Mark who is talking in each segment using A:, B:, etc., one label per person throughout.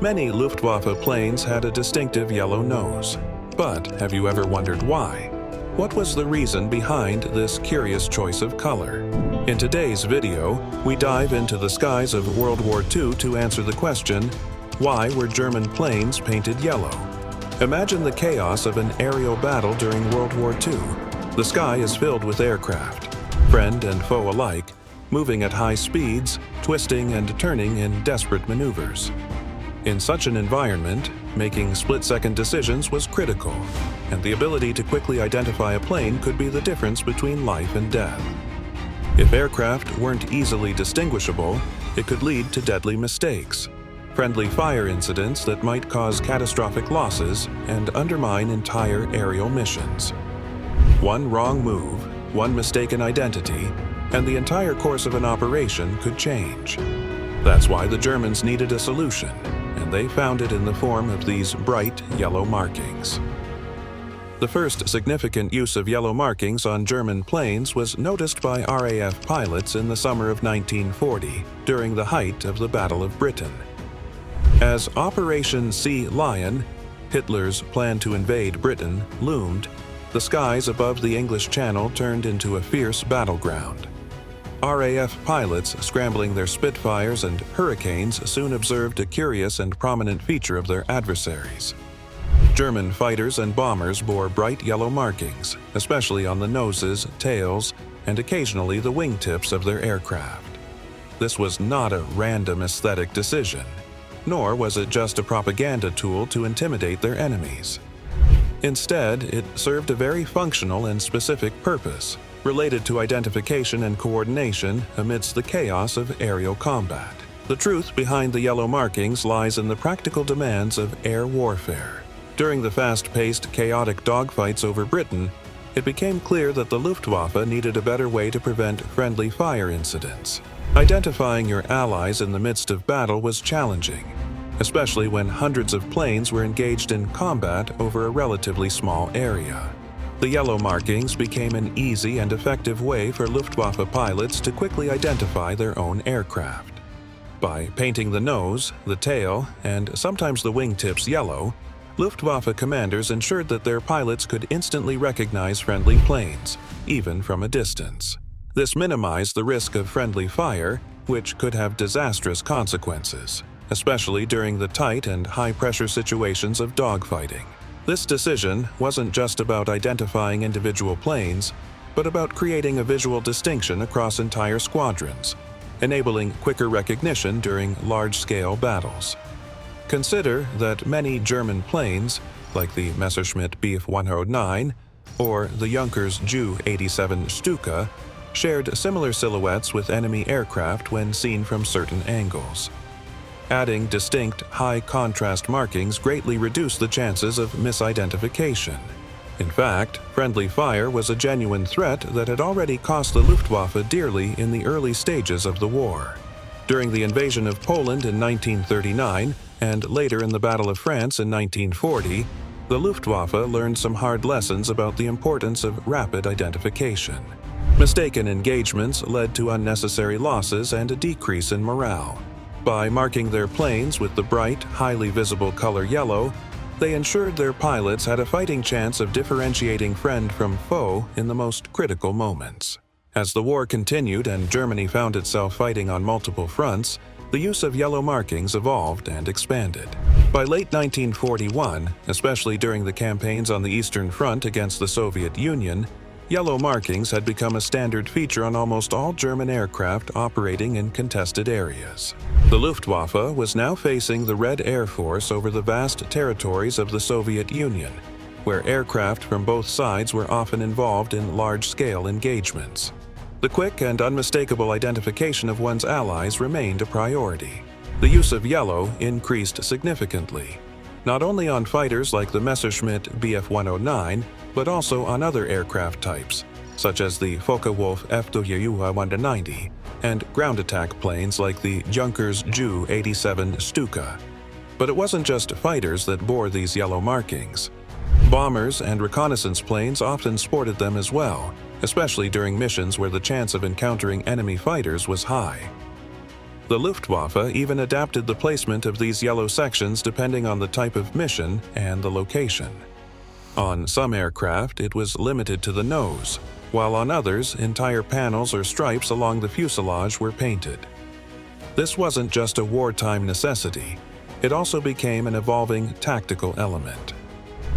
A: Many Luftwaffe planes had a distinctive yellow nose. But have you ever wondered why? What was the reason behind this curious choice of color? In today's video, we dive into the skies of World War II to answer the question, why were German planes painted yellow? Imagine the chaos of an aerial battle during World War II. The sky is filled with aircraft, friend and foe alike, moving at high speeds, twisting and turning in desperate maneuvers. In such an environment, making split-second decisions was critical, and the ability to quickly identify a plane could be the difference between life and death. If aircraft weren't easily distinguishable, it could lead to deadly mistakes, friendly fire incidents that might cause catastrophic losses and undermine entire aerial missions. One wrong move, one mistaken identity, and the entire course of an operation could change. That's why the Germans needed a solution, and they found it in the form of these bright yellow markings. The first significant use of yellow markings on German planes was noticed by RAF pilots in the summer of 1940, during the height of the Battle of Britain. As Operation Sea Lion, Hitler's plan to invade Britain, loomed, the skies above the English Channel turned into a fierce battleground. RAF pilots scrambling their Spitfires and Hurricanes soon observed a curious and prominent feature of their adversaries. German fighters and bombers bore bright yellow markings, especially on the noses, tails, and occasionally the wingtips of their aircraft. This was not a random aesthetic decision, nor was it just a propaganda tool to intimidate their enemies. Instead, it served a very functional and specific purpose, related to identification and coordination amidst the chaos of aerial combat. The truth behind the yellow markings lies in the practical demands of air warfare. During the fast-paced, chaotic dogfights over Britain, it became clear that the Luftwaffe needed a better way to prevent friendly fire incidents. Identifying your allies in the midst of battle was challenging, especially when hundreds of planes were engaged in combat over a relatively small area. The yellow markings became an easy and effective way for Luftwaffe pilots to quickly identify their own aircraft. By painting the nose, the tail, and sometimes the wingtips yellow, Luftwaffe commanders ensured that their pilots could instantly recognize friendly planes, even from a distance. This minimized the risk of friendly fire, which could have disastrous consequences, especially during the tight and high-pressure situations of dogfighting. This decision wasn't just about identifying individual planes, but about creating a visual distinction across entire squadrons, enabling quicker recognition during large-scale battles. Consider that many German planes, like the Messerschmitt Bf 109 or the Junkers Ju 87 Stuka, shared similar silhouettes with enemy aircraft when seen from certain angles. Adding distinct, high-contrast markings greatly reduced the chances of misidentification. In fact, friendly fire was a genuine threat that had already cost the Luftwaffe dearly in the early stages of the war. During the invasion of Poland in 1939 and later in the Battle of France in 1940, the Luftwaffe learned some hard lessons about the importance of rapid identification. Mistaken engagements led to unnecessary losses and a decrease in morale. By marking their planes with the bright, highly visible color yellow, they ensured their pilots had a fighting chance of differentiating friend from foe in the most critical moments. As the war continued and Germany found itself fighting on multiple fronts, the use of yellow markings evolved and expanded. By late 1941, especially during the campaigns on the Eastern Front against the Soviet Union, yellow markings had become a standard feature on almost all German aircraft operating in contested areas. The Luftwaffe was now facing the Red Air Force over the vast territories of the Soviet Union, where aircraft from both sides were often involved in large-scale engagements. The quick and unmistakable identification of one's allies remained a priority. The use of yellow increased significantly, not only on fighters like the Messerschmitt Bf 109, but also on other aircraft types, such as the Focke-Wulf FWU 190, and ground attack planes like the Junkers Ju 87 Stuka. But it wasn't just fighters that bore these yellow markings. Bombers and reconnaissance planes often sported them as well, especially during missions where the chance of encountering enemy fighters was high. The Luftwaffe even adapted the placement of these yellow sections depending on the type of mission and the location. On some aircraft, it was limited to the nose, while on others, entire panels or stripes along the fuselage were painted. This wasn't just a wartime necessity, it also became an evolving tactical element.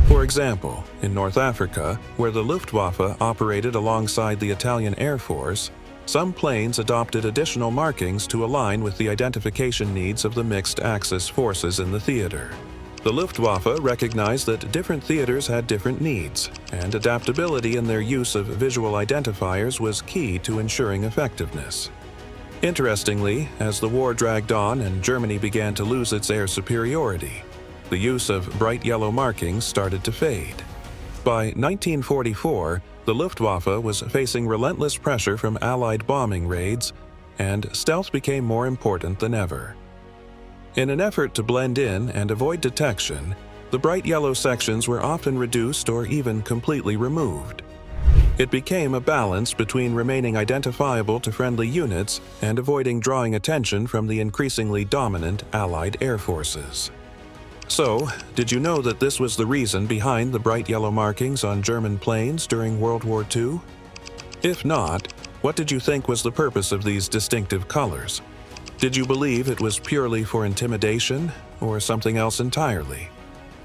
A: For example, in North Africa, where the Luftwaffe operated alongside the Italian Air Force, some planes adopted additional markings to align with the identification needs of the mixed axis forces in the theater. The Luftwaffe recognized that different theaters had different needs, and adaptability in their use of visual identifiers was key to ensuring effectiveness. Interestingly, as the war dragged on and Germany began to lose its air superiority, the use of bright yellow markings started to fade. By 1944, the Luftwaffe was facing relentless pressure from Allied bombing raids, and stealth became more important than ever. In an effort to blend in and avoid detection, the bright yellow sections were often reduced or even completely removed. It became a balance between remaining identifiable to friendly units and avoiding drawing attention from the increasingly dominant Allied air forces. So, did you know that this was the reason behind the bright yellow markings on German planes during World War II? If not, what did you think was the purpose of these distinctive colors? Did you believe it was purely for intimidation, or something else entirely?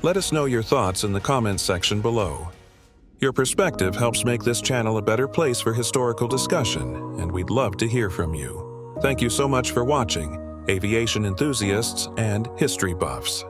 A: Let us know your thoughts in the comments section below. Your perspective helps make this channel a better place for historical discussion, and we'd love to hear from you. Thank you so much for watching, aviation enthusiasts and history buffs.